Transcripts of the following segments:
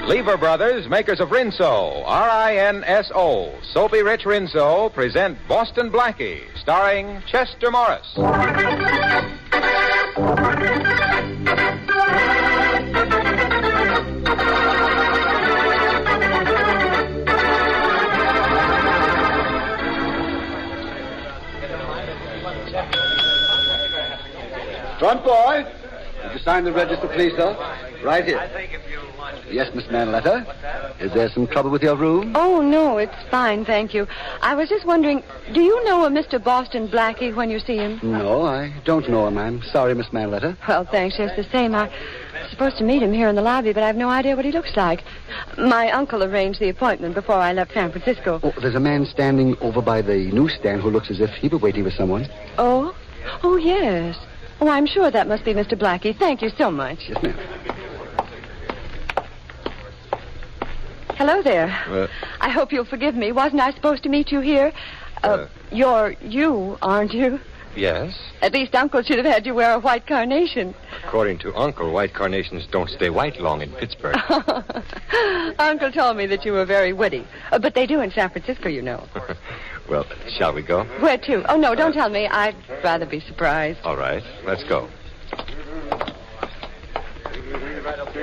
Lever Brothers, makers of Rinso, R-I-N-S-O, Soapy Rich Rinso, present Boston Blackie, starring Chester Morris. Front boy. Did you sign the register, please, sir? Right here. Yes, Miss Manletter. Is there some trouble with your room? Oh, no, it's fine, thank you. I was just wondering, do you know a Mr. Boston Blackie when you see him? No, I don't know him. I'm sorry, Miss Manletter. Well, thanks, just the same. I'm supposed to meet him here in the lobby, but I have no idea what he looks like. My uncle arranged the appointment before I left San Francisco. Oh, there's a man standing over by the newsstand who looks as if he were waiting for someone. Oh? Oh, yes. Oh, I'm sure that must be Mr. Blackie. Thank you so much. Yes, ma'am. Hello there. I hope you'll forgive me. Wasn't I supposed to meet you here? You're you, aren't you? Yes. At least Uncle should have had you wear a white carnation. According to Uncle, white carnations don't stay white long in Pittsburgh. Uncle told me that you were very witty. But they do in San Francisco, you know. Well, shall we go? Where to? Oh, no, don't tell me. I'd rather be surprised. All right, let's go.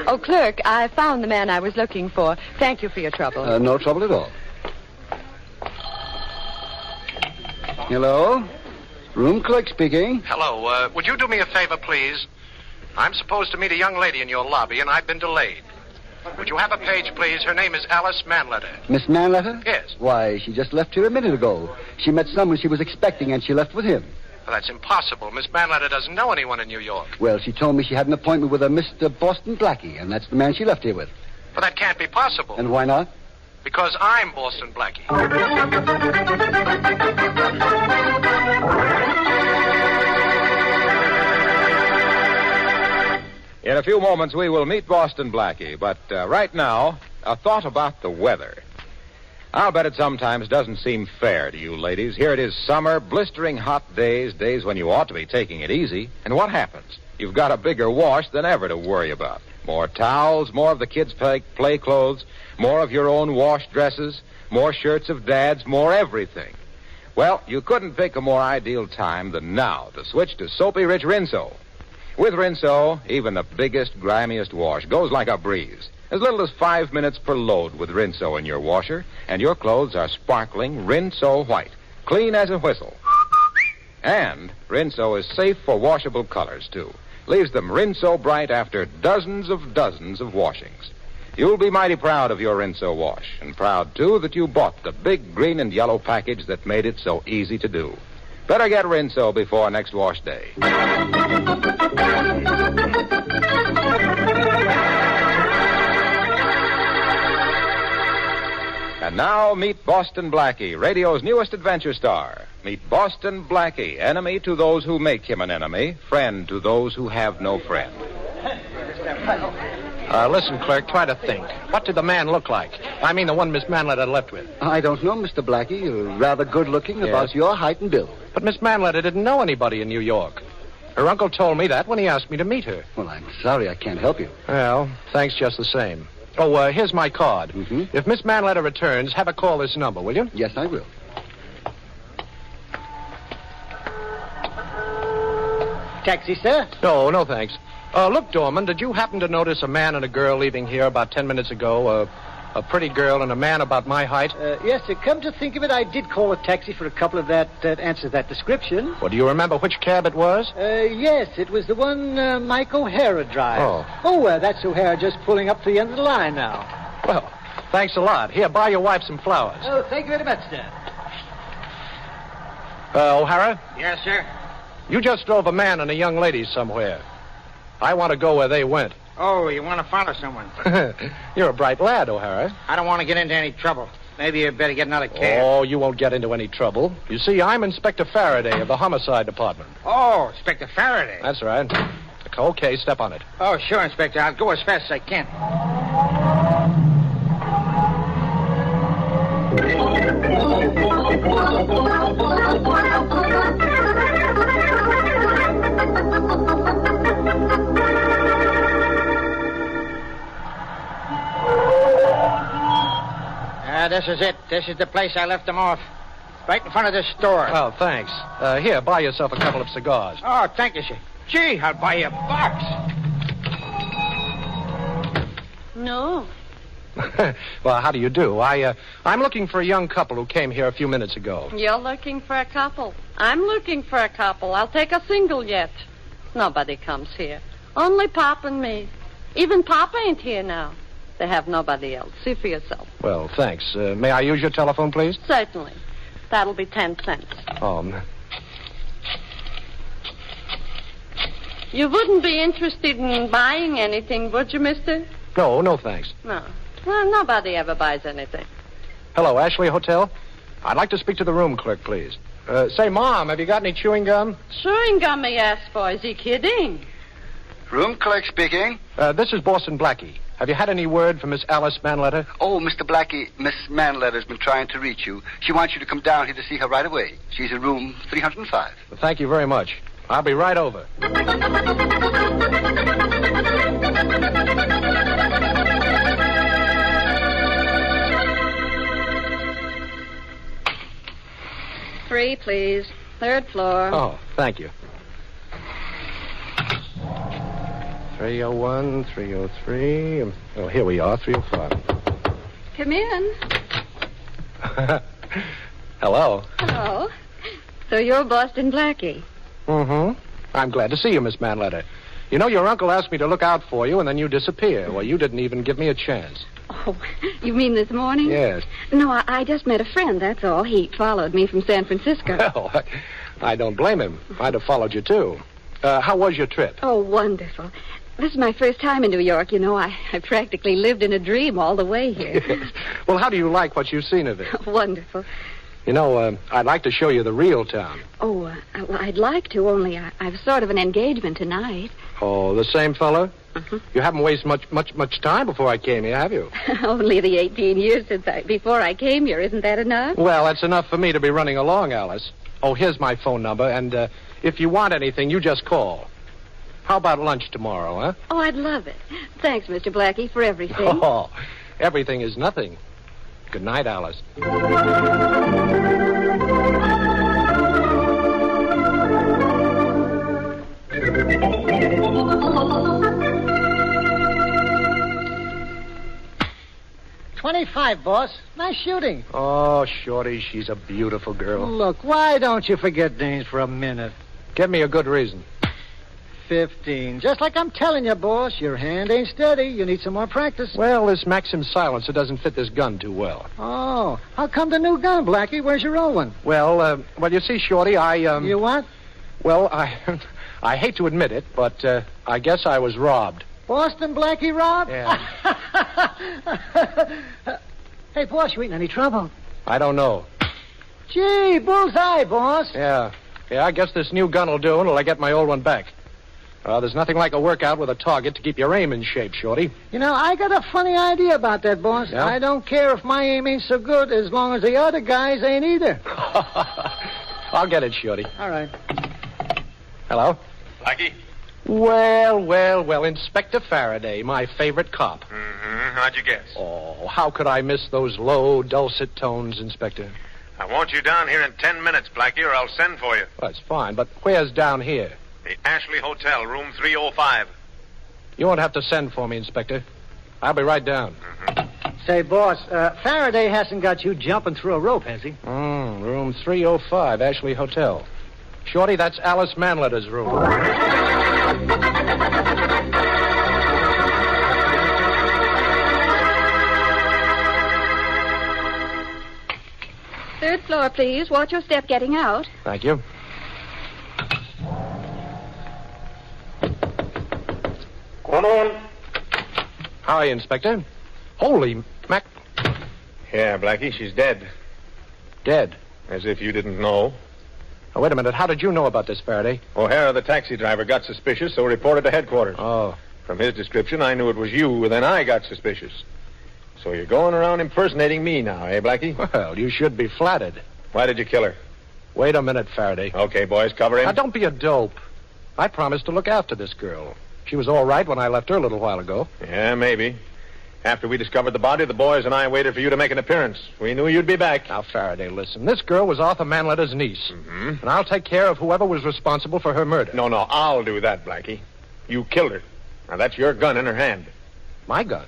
Oh, clerk, I found the man I was looking for. Thank you for your trouble. No trouble at all. Hello? Room clerk speaking. Hello. Would you do me a favor, please? I'm supposed to meet a young lady in your lobby, and I've been delayed. Would you have a page, please? Her name is Alice Manletter. Miss Manletter? Yes. Why, she just left here a minute ago. She met someone she was expecting, and she left with him. Well, that's impossible. Miss Manletter doesn't know anyone in New York. Well, she told me she had an appointment with a Mr. Boston Blackie, and that's the man she left here with. But that can't be possible. And why not? Because I'm Boston Blackie. In a few moments, we will meet Boston Blackie, but right now, a thought about the weather. I'll bet it sometimes doesn't seem fair to you ladies. Here it is summer, blistering hot days when you ought to be taking it easy. And what happens? You've got a bigger wash than ever to worry about. More towels, more of the kids' play clothes, more of your own wash dresses, more shirts of Dad's, more everything. Well, you couldn't pick a more ideal time than now to switch to Soapy Rich Rinso. With Rinso, even the biggest, grimiest wash goes like a breeze. As little as 5 minutes per load with Rinso in your washer, and your clothes are sparkling Rinso white, clean as a whistle. And Rinso is safe for washable colors, too. Leaves them Rinso bright after dozens of washings. You'll be mighty proud of your Rinso wash, and proud, too, that you bought the big green and yellow package that made it so easy to do. Better get Rinso before next wash day. And now, meet Boston Blackie, radio's newest adventure star. Meet Boston Blackie, enemy to those who make him an enemy, friend to those who have no friend. Listen, clerk, try to think. What did the man look like? I mean, the one Miss Manletter left with. I don't know, Mr. Blackie. You're rather good-looking, about your height and build. But Miss Manletter didn't know anybody in New York. Her uncle told me that when he asked me to meet her. Well, I'm sorry I can't help you. Well, thanks just the same. Oh, here's my card. Mm-hmm. If Miss Manletter returns, have her call this number, will you? Yes, I will. Taxi, sir? No, thanks. Look, Dorman, did you happen to notice a man and a girl leaving here about 10 minutes ago? A pretty girl and a man about my height? Yes, sir. Come to think of it, I did call a taxi for a couple of that answer that description. Well, do you remember which cab it was? Yes, it was the one Mike O'Hara drives. That's O'Hara just pulling up to the end of the line now. Well, thanks a lot. Here, buy your wife some flowers. Oh, thank you very much, sir. O'Hara? Yes, sir. You just drove a man and a young lady somewhere. I want to go where they went. Oh, you want to follow someone? You're a bright lad, O'Hara. I don't want to get into any trouble. Maybe you better get another cab. Oh, you won't get into any trouble. You see, I'm Inspector Faraday of the Homicide Department. Oh, Inspector Faraday. That's right. Okay, step on it. Oh, sure, Inspector. I'll go as fast as I can. this is it. This is the place I left them off. Right in front of this store. Oh, thanks. Here, buy yourself a couple of cigars. Oh, thank you, sir. Gee, I'll buy you a box. No. Well, how do you do? I'm looking for a young couple who came here a few minutes ago. You're looking for a couple. I'm looking for a couple. I'll take a single yet. Nobody comes here. Only Pop and me. Even Pop ain't here now. They have nobody else. See for yourself. Well, thanks. May I use your telephone, please? Certainly. That'll be 10 cents. You wouldn't be interested in buying anything, would you, mister? No, thanks. No. Well, nobody ever buys anything. Hello, Ashley Hotel? I'd like to speak to the room clerk, please. Say, Mom, have you got any chewing gum? Chewing gum he asked for. Is he kidding? Room clerk speaking. This is Boston Blackie. Have you had any word from Miss Alice Manletter? Oh, Mr. Blackie, Miss Manletter's been trying to reach you. She wants you to come down here to see her right away. She's in room 305. Well, thank you very much. I'll be right over. Three, please. Third floor. Oh, thank you. 301, 303. Oh, here we are, 305. Come in. Hello. Hello. So you're Boston Blackie. Mm-hmm. I'm glad to see you, Miss Manletter. You know, your uncle asked me to look out for you, and then you disappear. Well, you didn't even give me a chance. Oh, you mean this morning? Yes. No, I just met a friend, that's all. He followed me from San Francisco. Well, I don't blame him. I'd have followed you, too. How was your trip? Oh, wonderful. This is my first time in New York. You know, I practically lived in a dream all the way here. Yes. Well, how do you like what you've seen of it? Wonderful. You know, I'd like to show you the real town. Oh, well, I'd like to, only I've sort of an engagement tonight. Oh, the same fellow? Uh-huh. You haven't wasted much time before I came here, have you? Only the 18 years before I came here. Isn't that enough? Well, that's enough for me to be running along, Alice. Oh, here's my phone number, and if you want anything, you just call. How about lunch tomorrow, huh? Oh, I'd love it. Thanks, Mr. Blackie, for everything. Oh, everything is nothing. Good night, Alice. $25, boss. Nice shooting. Oh, Shorty, she's a beautiful girl. Look, why don't you forget names for a minute? Give me a good reason. 15. Just like I'm telling you, boss, your hand ain't steady. You need some more practice. Well, this Maxim silencer doesn't fit this gun too well. Oh, how come the new gun, Blackie? Where's your old one? Well, you see, Shorty, You what? Well, I hate to admit it, but I guess I was robbed. Boston Blackie robbed? Yeah. Hey, boss, you ain't in any trouble. I don't know. Gee, bullseye, boss. Yeah, I guess this new gun will do until I get my old one back. There's nothing like a workout with a target to keep your aim in shape, Shorty. You know, I got a funny idea about that, boss. Yeah? I don't care if my aim ain't so good as long as the other guys ain't either. I'll get it, Shorty. All right. Hello? Blackie? Well, Inspector Faraday, my favorite cop. Mm-hmm. How'd you guess? Oh, how could I miss those low, dulcet tones, Inspector? I want you down here in 10 minutes, Blackie, or I'll send for you. Well, that's fine, but where's down here? The Ashley Hotel, room 305. You won't have to send for me, Inspector. I'll be right down. Say, boss, Faraday hasn't got you jumping through a rope, has he? Room 305, Ashley Hotel. Shorty, that's Alice Manletter's room. Third floor, please. Watch your step getting out. Thank you. Come on. Hi, Inspector. Holy Mac... Yeah, Blackie, she's dead. Dead. As if you didn't know. Oh, wait a minute. How did you know about this, Faraday? O'Hara, the taxi driver, got suspicious, so reported to headquarters. Oh. From his description, I knew it was you, and then I got suspicious. So you're going around impersonating me now, eh, Blackie? Well, you should be flattered. Why did you kill her? Wait a minute, Faraday. Okay, boys, cover him. Now, don't be a dope. I promised to look after this girl. She was all right when I left her a little while ago. Yeah, maybe. After we discovered the body, the boys and I waited for you to make an appearance. We knew you'd be back. Now, Faraday, listen. This girl was Arthur Manletter's niece. Mm-hmm. And I'll take care of whoever was responsible for her murder. No, I'll do that, Blackie. You killed her. Now, that's your gun in her hand. My gun?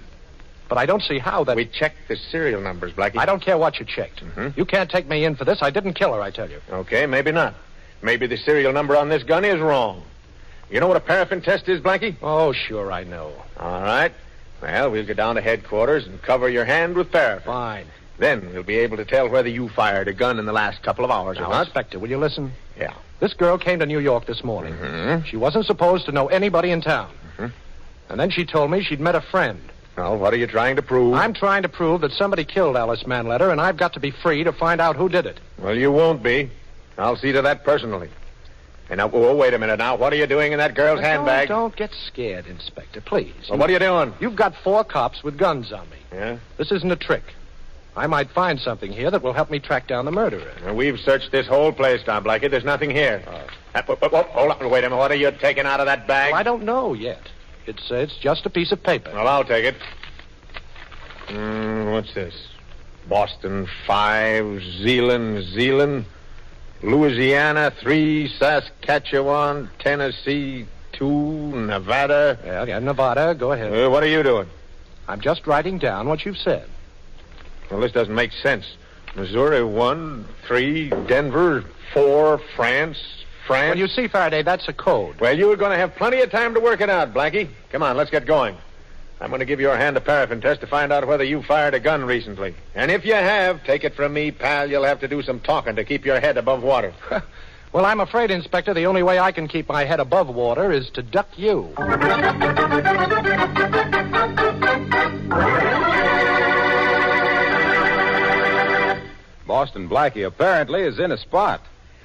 But I don't see how that... We checked the serial numbers, Blackie. I don't care what you checked. Mm-hmm. You can't take me in for this. I didn't kill her, I tell you. Okay, maybe not. Maybe the serial number on this gun is wrong. You know what a paraffin test is, Blackie? Oh, sure, I know. All right. Well, we'll go down to headquarters and cover your hand with paraffin. Fine. Then we'll be able to tell whether you fired a gun in the last couple of hours or Now, not. Inspector, will you listen? Yeah. This girl came to New York this morning. Mm-hmm. She wasn't supposed to know anybody in town. Mm-hmm. And then she told me she'd met a friend. Well, what are you trying to prove? I'm trying to prove that somebody killed Alice Manletter, and I've got to be free to find out who did it. Well, you won't be. I'll see to that personally. And now, wait a minute now. What are you doing in that girl's handbag? Don't get scared, Inspector, please. Well, what are you doing? You've got 4 cops with guns on me. Yeah? This isn't a trick. I might find something here that will help me track down the murderer. Well, we've searched this whole place, Tom Blackie. There's nothing here. Hold on. Wait a minute. What are you taking out of that bag? Well, I don't know yet. It's just a piece of paper. Well, I'll take it. What's this? Boston 5, Zealand, Louisiana 3, Saskatchewan, Tennessee 2, Nevada. Yeah, Nevada. Go ahead. What are you doing? I'm just writing down what you've said. Well, this doesn't make sense. Missouri 1, 3, Denver 4, France. Well, you see, Faraday, that's a code. Well, you're going to have plenty of time to work it out, Blackie. Come on, let's get going. I'm going to give your hand a paraffin test to find out whether you fired a gun recently. And if you have, take it from me, pal, you'll have to do some talking to keep your head above water. Well, I'm afraid, Inspector, the only way I can keep my head above water is to duck you. Boston Blackie apparently is in a spot.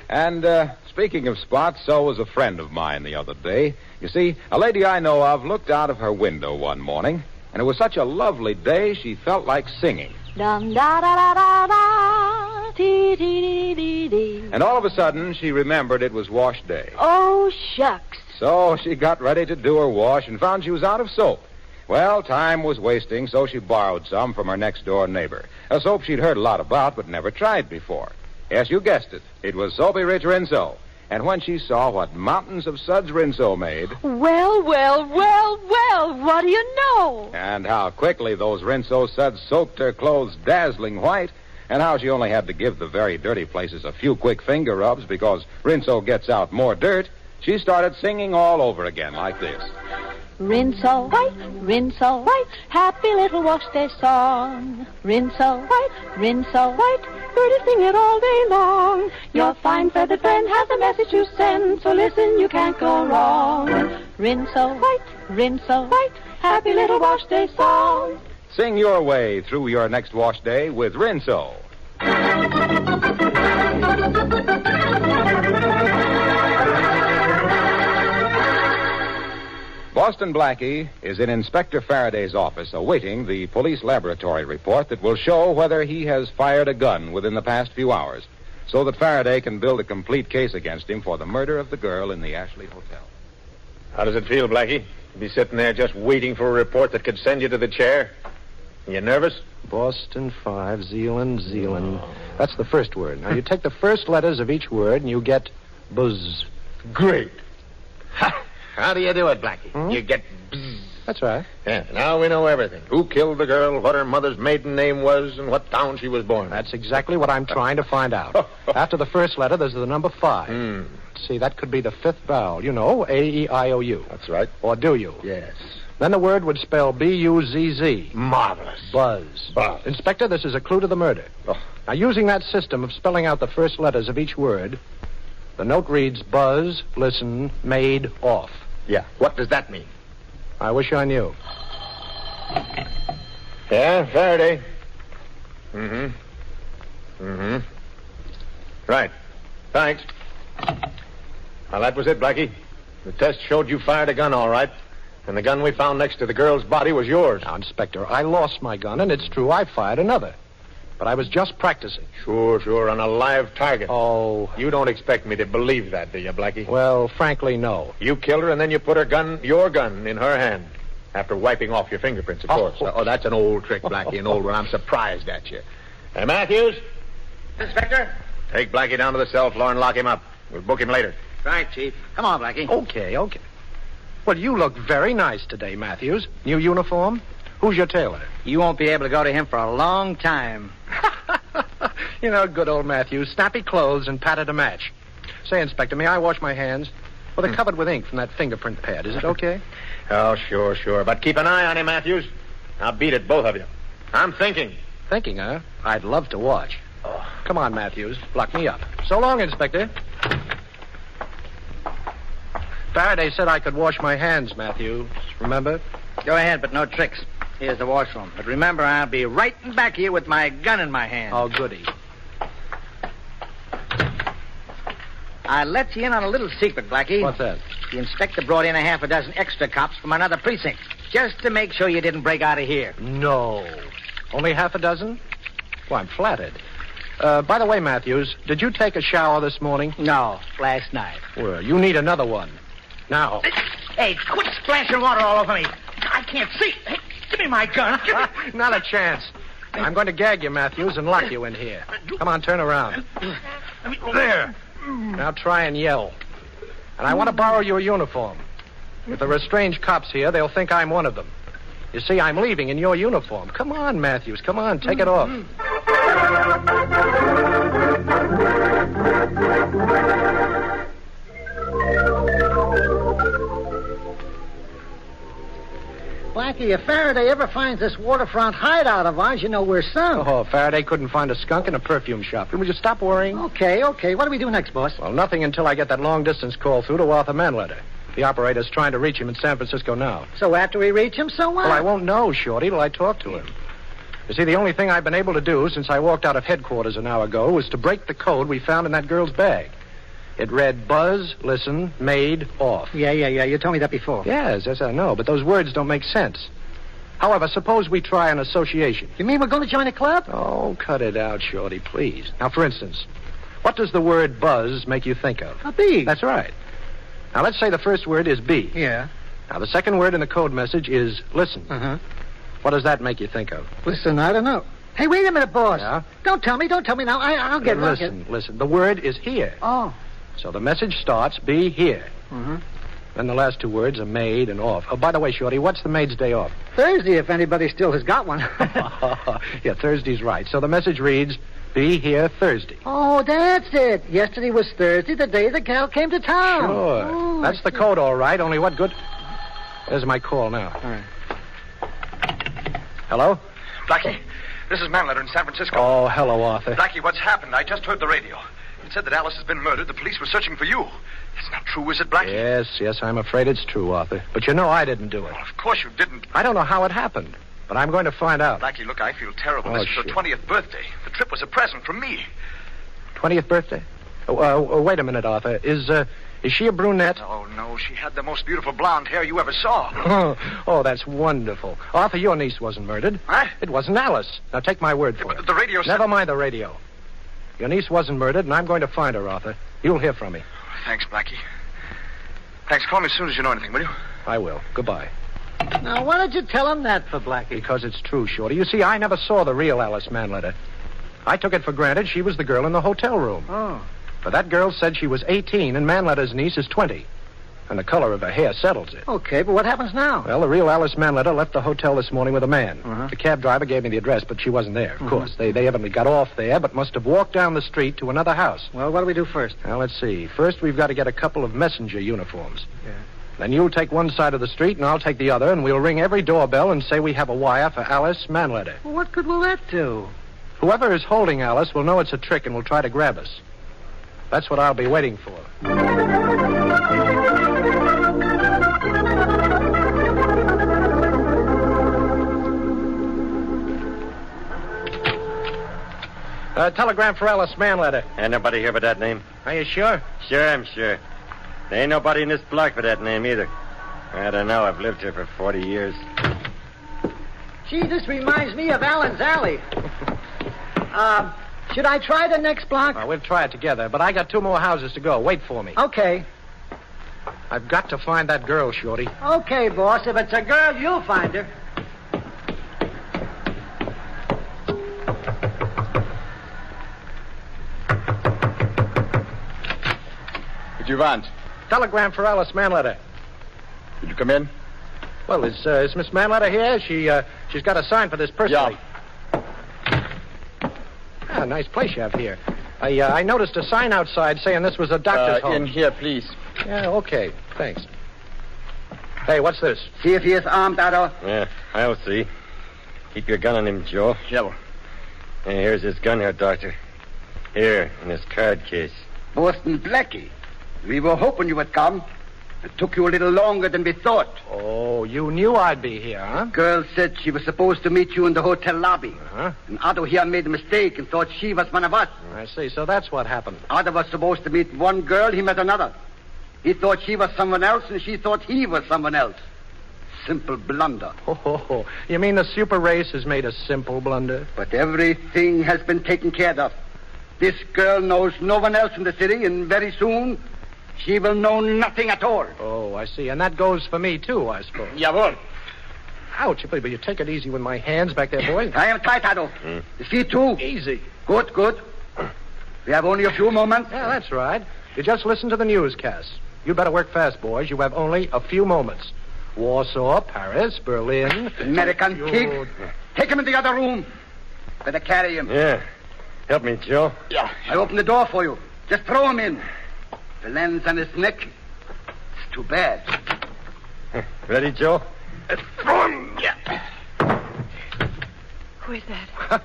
And speaking of spots, so was a friend of mine the other day. You see, a lady I know of looked out of her window one morning, and it was such a lovely day she felt like singing. Dum da da da da da, dee dee dee dee. And all of a sudden, she remembered it was wash day. Oh, shucks. So she got ready to do her wash and found she was out of soap. Well, time was wasting, so she borrowed some from her next-door neighbor. A soap she'd heard a lot about but never tried before. Yes, you guessed it. It was Soapy Rich Rinso. And when she saw what mountains of suds Rinso made... Well, what do you know? And how quickly those Rinso suds soaked her clothes dazzling white, and how she only had to give the very dirty places a few quick finger rubs because Rinso gets out more dirt, she started singing all over again like this. Rinso white, happy little wash day song. Rinso white, birdie sing it all day long. Your fine feathered friend has a message to send, so listen, you can't go wrong. Rinso white, happy little wash day song. Sing your way through your next wash day with Rinso. Boston Blackie is in Inspector Faraday's office awaiting the police laboratory report that will show whether he has fired a gun within the past few hours, so that Faraday can build a complete case against him for the murder of the girl in the Ashley Hotel. How does it feel, Blackie? To be sitting there just waiting for a report that could send you to the chair? You nervous? Boston 5, Zealand. That's the first word. Now, you take the first letters of each word and you get buzz. Great. Ha! How do you do it, Blackie? You get bzz. That's right. Yeah, now we know everything. Who killed the girl, what her mother's maiden name was, and what town she was born in. That's exactly what I'm trying to find out. After the first letter, there's the number 5. See, that could be the 5th vowel. You know, A-E-I-O-U. That's right. Or do you? Yes. Then the word would spell B-U-Z-Z. Marvelous. Buzz. Buzz. Inspector, this is a clue to the murder. Oh. Now, using that system of spelling out the first letters of each word, the note reads buzz, listen, made, off. Yeah. What does that mean? I wish I knew. Yeah, Faraday. Right. Thanks. Well, that was it, Blackie. The test showed you fired a gun, all right. And the gun we found next to the girl's body was yours. Now, Inspector, I lost my gun, and it's true I fired another. But I was just practicing. Sure, on a live target. Oh. You don't expect me to believe that, do you, Blackie? Well, frankly, no. You killed her, and then you put your gun in her hand. After wiping off your fingerprints, of course. Oh, that's an old trick, Blackie, an old one. I'm surprised at you. Hey, Matthews? Inspector? Take Blackie down to the cell floor and lock him up. We'll book him later. Right, Chief. Come on, Blackie. Okay. Well, you look very nice today, Matthews. New uniform? Who's your tailor? You won't be able to go to him for a long time. You know, good old Matthews. Snappy clothes and pattern to match. Say, Inspector, may I wash my hands? Well, they're covered with ink from that fingerprint pad. Is it okay? Oh, sure. But keep an eye on him, Matthews. I'll beat it, both of you. I'm thinking. Thinking, huh? I'd love to watch. Oh, come on, Matthews. Lock me up. So long, Inspector. Faraday said I could wash my hands, Matthews. Remember? Go ahead, but no tricks. Here's the washroom. But remember, I'll be right back here with my gun in my hand. Oh, goody. I let you in on a little secret, Blackie. What's that? The inspector brought in a half a dozen extra cops from another precinct, just to make sure you didn't break out of here. No. Only half a dozen? Well, I'm flattered. By the way, Matthews, did you take a shower this morning? No, last night. Well, you need another one. Now. Hey, quit splashing water all over me. I can't see. Hey, give me my gun. Not a chance. I'm going to gag you, Matthews, and lock you in here. Come on, turn around. There. Now try and yell. And I want to borrow your uniform. If there are strange cops here, they'll think I'm one of them. You see, I'm leaving in your uniform. Come on, Matthews. Come on, take it off. Blackie, if Faraday ever finds this waterfront hideout of ours, you know we're sunk. Oh, Faraday couldn't find a skunk in a perfume shop. Will you stop worrying? Okay. What do we do next, boss? Well, nothing until I get that long-distance call through to Arthur Manletter. The operator's trying to reach him in San Francisco now. So after we reach him, so what? Well, I won't know, Shorty, till I talk to him. You see, the only thing I've been able to do since I walked out of headquarters an hour ago was to break the code we found in that girl's bag. It read buzz, listen, made, off. Yeah. You told me that before. Yes, I know, but those words don't make sense. However, suppose we try an association. You mean we're going to join a club? Oh, cut it out, Shorty, please. Now, for instance, what does the word buzz make you think of? A bee. That's right. Now, let's say the first word is bee. Yeah. Now, the second word in the code message is listen. Uh-huh. What does that make you think of? Listen, I don't know. Hey, wait a minute, boss. Yeah? Don't tell me now. I'll get it. Listen. The word is here. Oh. So the message starts, be here. Mm-hmm. Then the last two words are made and off. Oh, by the way, Shorty, what's the maid's day off? Thursday, if anybody still has got one. Yeah, Thursday's right. So the message reads, be here Thursday. Oh, that's it. Yesterday was Thursday, the day the gal came to town. Sure. Oh, that's the code, all right. Only what good... There's my call now. All right. Hello? Blackie, this is Manletter in San Francisco. Oh, hello, Arthur. Blackie, what's happened? I just heard the radio. It said that Alice has been murdered. The police were searching for you. It's not true, is it, Blackie? Yes, I'm afraid it's true, Arthur. But you know I didn't do it. Well, of course you didn't. I don't know how it happened, but I'm going to find out. Blackie, look, I feel terrible. Oh, This is her 20th birthday. The trip was a present from me. 20th birthday? Wait a minute, Arthur. Is she a brunette? Oh, no. She had the most beautiful blonde hair you ever saw. Oh, that's wonderful. Arthur, your niece wasn't murdered. What? It wasn't Alice. Now, take my word for it. The radio said... Never mind the radio. Your niece wasn't murdered, and I'm going to find her, Arthur. You'll hear from me. Thanks, Blackie. Thanks. Call me as soon as you know anything, will you? I will. Goodbye. Now, why did you tell him that for, Blackie? Because it's true, Shorty. You see, I never saw the real Alice Manletter. I took it for granted she was the girl in the hotel room. Oh. But that girl said she was 18, and Manletter's niece is 20. And the color of her hair settles it. Okay, but what happens now? Well, the real Alice Manletter left the hotel this morning with a man. Uh-huh. The cab driver gave me the address, but she wasn't there, of course. They evidently got off there, but must have walked down the street to another house. Well, what do we do first? Now, let's see. First, we've got to get a couple of messenger uniforms. Yeah. Then you'll take one side of the street, and I'll take the other, and we'll ring every doorbell and say we have a wire for Alice Manletter. Well, what good will that do? Whoever is holding Alice will know it's a trick and will try to grab us. That's what I'll be waiting for. Telegram for Alice Manletter. Ain't nobody here with that name. Are you sure? Sure, I'm sure. There ain't nobody in this block with that name either. I don't know. I've lived here for 40 years. Gee, this reminds me of Allen's Alley. Should I try the next block? We'll try it together, but I got 2 more houses to go. Wait for me. Okay. I've got to find that girl, Shorty. Okay, boss. If it's a girl, you'll find her. What do you want? Telegram for Alice Manletter. Did you come in? Well, is Miss Manletter here? She's got a sign for this personally. Ah, nice place you have here. I noticed a sign outside saying this was a doctor's home. In here, please. Yeah, okay. Thanks. Hey, what's this? See if he is armed, Otto. Yeah, I'll see. Keep your gun on him, Joe. Yeah. Hey, here's his gun here, Doctor. Here, in his card case. Boston Blackie. We were hoping you would come. It took you a little longer than we thought. Oh, you knew I'd be here, huh? Girl said she was supposed to meet you in the hotel lobby. Uh-huh. And Otto here made a mistake and thought she was one of us. I see. So that's what happened. Otto was supposed to meet one girl. He met another. He thought she was someone else, and she thought he was someone else. Simple blunder. Oh, you mean the super race has made a simple blunder? But everything has been taken care of. This girl knows no one else in the city, and very soon she will know nothing at all. Oh, I see. And that goes for me, too, I suppose. Jawohl. Ouch, but you take it easy with my hands back there, boy. I am tight, Otto. You see, too? Easy. Good. We have only a few moments. Yeah, that's right. You just listen to the newscast. You'd better work fast, boys. You have only a few moments. Warsaw, Paris, Berlin. American pig. Take him in the other room. Better carry him. Yeah. Help me, Joe. Yeah. I open the door for you. Just throw him in. The lens on his neck. It's too bad. Ready, Joe? Throw him. Yeah. Who is that?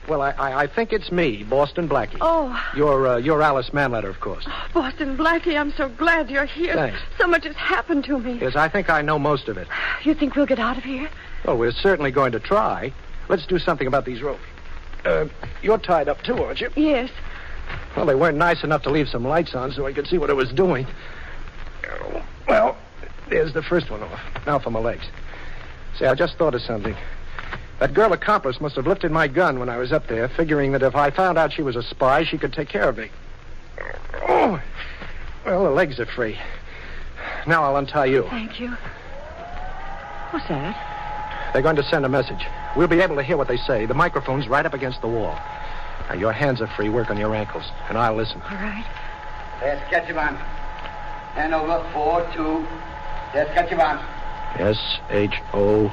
Well, I think it's me, Boston Blackie. Oh. You're Alice Manletter, of course. Oh, Boston Blackie, I'm so glad you're here. Thanks. So much has happened to me. Yes, I think I know most of it. You think we'll get out of here? Well, we're certainly going to try. Let's do something about these ropes. You're tied up, too, aren't you? Yes. Well, they weren't nice enough to leave some lights on so I could see what I was doing. Well, there's the first one off. Now for my legs. See, I just thought of something. That girl accomplice must have lifted my gun when I was up there, figuring that if I found out she was a spy, she could take care of me. Oh, well, the legs are free. Now I'll untie you. Thank you. What's that? They're going to send a message. We'll be able to hear what they say. The microphone's right up against the wall. Now, your hands are free. Work on your ankles, and I'll listen. All right. There's Ketchivan. Hand over 4-2. There's Ketchivan. S-H-O-E-S.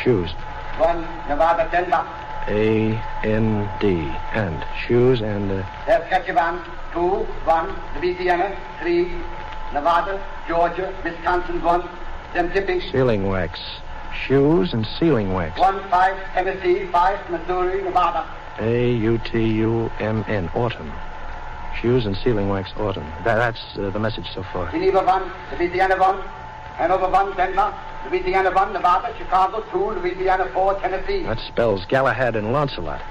Shoes. 1, Nevada, Denver. A-N-D. And shoes and... There's Ketchivan. 2, 1, Louisiana. 3, Nevada, Georgia, Wisconsin, 1. Then tipping. Sealing wax. Shoes and sealing wax. 1, 5, Tennessee. 5, Missouri, Nevada. A-U-T-U-M-N. Autumn. Shoes and sealing wax, autumn. That's the message so far. Geneva 1, Louisiana 1, Hanover 1, Denver, Louisiana 1, Nevada, Chicago 2, Louisiana 4, Tennessee. That spells Galahad and Lancelot.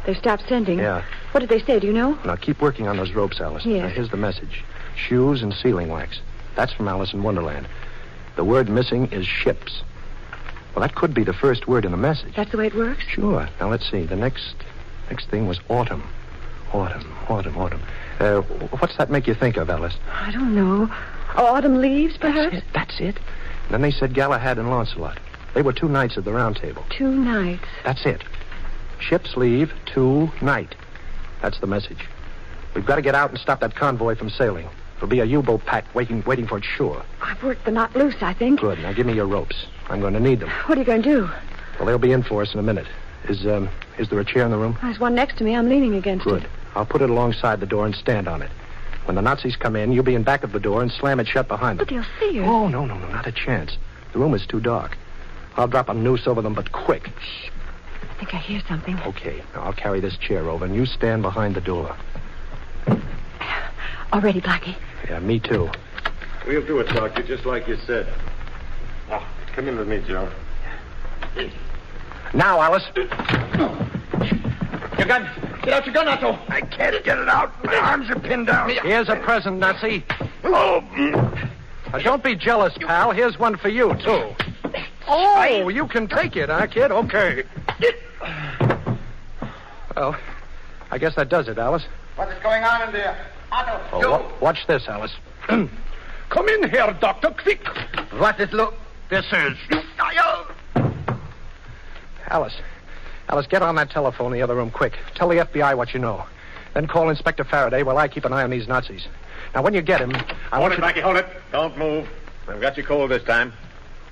They've stopped sending. Yeah. What did they say, do you know? Now, keep working on those ropes, Alice. Yes. Now, here's the message. Shoes and sealing wax. That's from Alice in Wonderland. The word missing is ships. Well, that could be the first word in the message. That's the way it works? Sure. Now, let's see. The next thing was autumn. Autumn. What's that make you think of, Alice? I don't know. Autumn leaves, perhaps? That's it. Then they said Galahad and Lancelot. They were 2 knights of the Round Table. 2 nights. That's it. Ships leave, 2 night. That's the message. We've got to get out and stop that convoy from sailing. There'll be a U-boat pack waiting for it shore. I've worked the knot loose, I think. Good. Now give me your ropes. I'm going to need them. What are you going to do? Well, they'll be in for us in a minute. Is there a chair in the room? There's one next to me. I'm leaning against Good. it. I'll put it alongside the door and stand on it. When the Nazis come in, you'll be in back of the door and slam it shut behind them. But they'll see us. Oh, no, not a chance. The room is too dark. I'll drop a noose over them, but quick. Shh. I think I hear something. Okay. Now, I'll carry this chair over, and you stand behind the door. All ready, Blackie? Yeah, me too. We'll do it, Doctor, just like you said. Now, come in with me, Joe. Now, Alice. Your gun. Get out your gun, Otto. I can't get it out. My arms are pinned down. Here's a present, Nazi. Now, don't be jealous, pal. Here's one for you, too. Oh, you can take it, huh, kid? Okay. Well, I guess that does it, Alice. What is going on in there? Otto, Oh, watch this, Alice. Come in here, Doctor, quick. What is this is? Alice, get on that telephone in the other room, quick. Tell the FBI what you know. Then call Inspector Faraday while I keep an eye on these Nazis. Now, when you get him, Hold it, Blackie, hold it. Don't move. I've got you cold this time.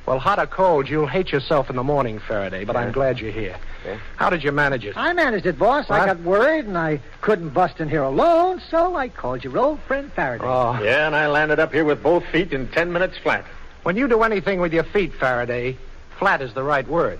Well, hot or cold, you'll hate yourself in the morning, Faraday, but I'm glad you're here. Yeah. How did you manage it? I managed it, boss. What? I got worried, and I couldn't bust in here alone, so I called your old friend Faraday. Oh. Yeah, and I landed up here with both feet in 10 minutes flat. When you do anything with your feet, Faraday, flat is the right word.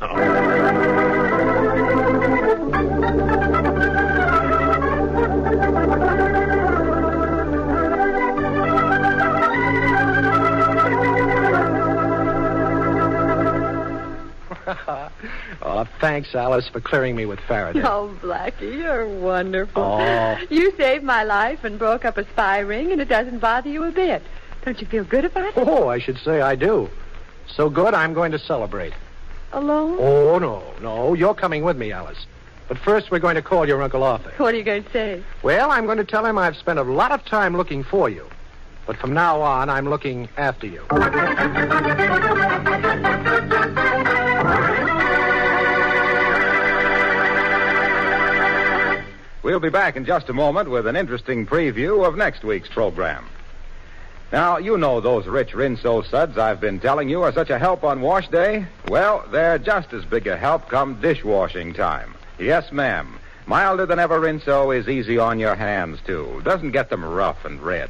Oh, thanks, Alice, for clearing me with Faraday. Oh, Blackie, you're wonderful. Oh. You saved my life and broke up a spy ring, and it doesn't bother you a bit. Don't you feel good about it? Oh, I should say I do. So good, I'm going to celebrate. Alone? Oh, no. You're coming with me, Alice. But first, we're going to call your Uncle Arthur. What are you going to say? Well, I'm going to tell him I've spent a lot of time looking for you. But from now on, I'm looking after you. We'll be back in just a moment with an interesting preview of next week's program. Now, you know those rich Rinso suds I've been telling you are such a help on wash day? Well, they're just as big a help come dishwashing time. Yes, ma'am. Milder than ever Rinso is easy on your hands, too. Doesn't get them rough and red.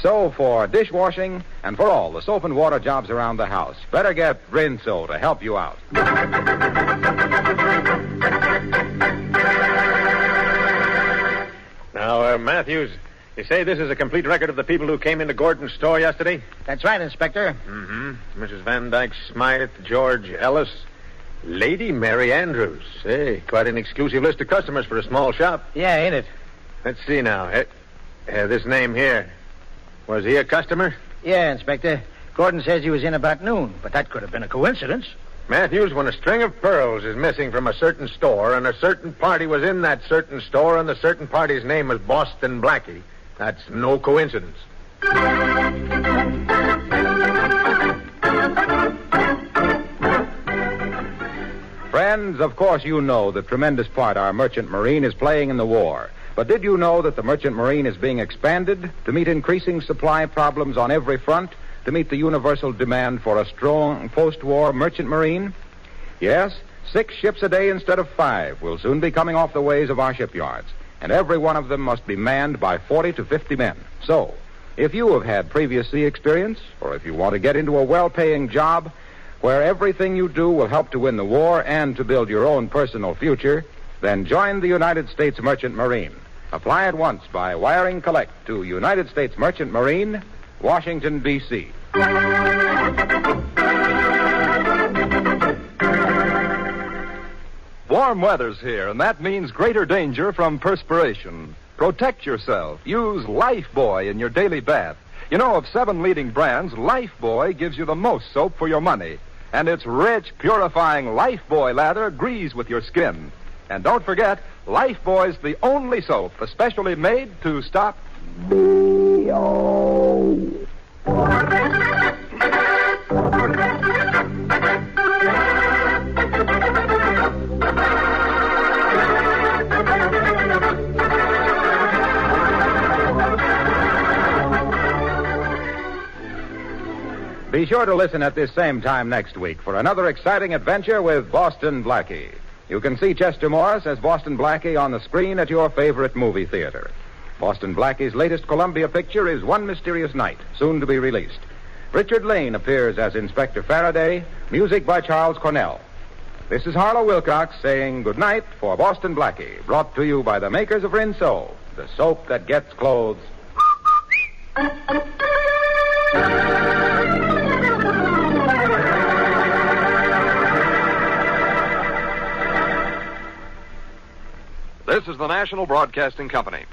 So, for dishwashing and for all the soap and water jobs around the house, better get Rinso to help you out. Now, Matthews, you say this is a complete record of the people who came into Gordon's store yesterday? That's right, Inspector. Mm-hmm. Mrs. Van Dyke Smythe, George Ellis, Lady Mary Andrews. Hey, quite an exclusive list of customers for a small shop. Yeah, ain't it? Let's see now. This name here. Was he a customer? Yeah, Inspector. Gordon says he was in about noon, but that could have been a coincidence. Matthews, when a string of pearls is missing from a certain store and a certain party was in that certain store and the certain party's name was Boston Blackie, that's no coincidence. Friends, of course you know the tremendous part our merchant marine is playing in the war. But did you know that the merchant marine is being expanded to meet increasing supply problems on every front, to meet the universal demand for a strong post-war merchant marine? Yes, 6 ships a day instead of 5 will soon be coming off the ways of our shipyards, and every one of them must be manned by 40 to 50 men. So, if you have had previous sea experience, or if you want to get into a well-paying job where everything you do will help to win the war and to build your own personal future, then join the United States Merchant Marine. Apply at once by wiring collect to United States Merchant Marine, Washington, D.C. Warm weather's here, and that means greater danger from perspiration. Protect yourself. Use Lifebuoy in your daily bath. You know, of 7 leading brands, Lifebuoy gives you the most soap for your money. And its rich, purifying Lifebuoy lather agrees with your skin. And don't forget, Lifebuoy's the only soap especially made to stop B.O. Be sure to listen at this same time next week for another exciting adventure with Boston Blackie. You can see Chester Morris as Boston Blackie on the screen at your favorite movie theater. Boston Blackie's latest Columbia picture is One Mysterious Night, soon to be released. Richard Lane appears as Inspector Faraday, music by Charles Cornell. This is Harlow Wilcox saying good night for Boston Blackie, brought to you by the makers of Rinso, the soap that gets clothes. This is the National Broadcasting Company.